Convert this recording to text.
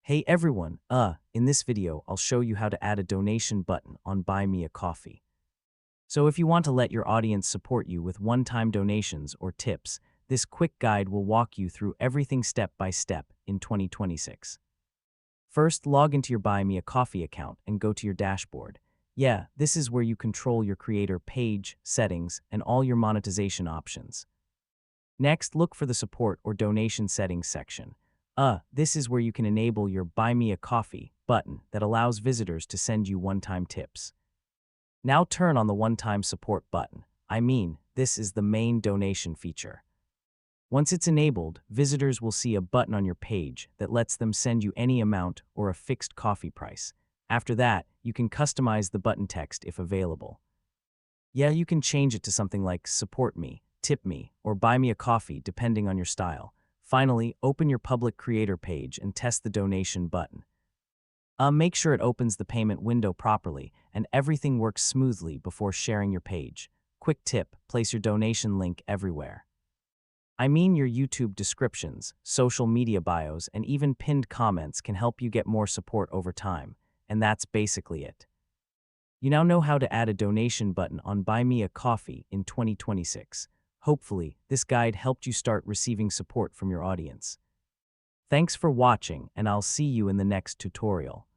Hey everyone, in this video, I'll show you how to add a donation button on Buy Me a Coffee. So if you want to let your audience support you with one-time donations or tips, this quick guide will walk you through everything step by step in 2026. First, log into your Buy Me a Coffee account and go to your dashboard. Yeah, this is where you control your creator page, settings, and all your monetization options. Next, look for the support or donation settings section. This is where you can enable your Buy Me a Coffee button that allows visitors to send you one-time tips. Now turn on the one-time support button. This is the main donation feature. Once it's enabled, visitors will see a button on your page that lets them send you any amount or a fixed coffee price. After that, you can customize the button text if available. Yeah, you can change it to something like Support Me, Tip Me, or Buy Me a Coffee depending on your style. Finally, open your public creator page and test the donation button. Make sure it opens the payment window properly and everything works smoothly before sharing your page. Quick tip, place your donation link everywhere. Your YouTube descriptions, social media bios, and even pinned comments can help you get more support over time. And that's basically it. You now know how to add a donation button on Buy Me a Coffee in 2026. Hopefully, this guide helped you start receiving support from your audience. Thanks for watching, and I'll see you in the next tutorial.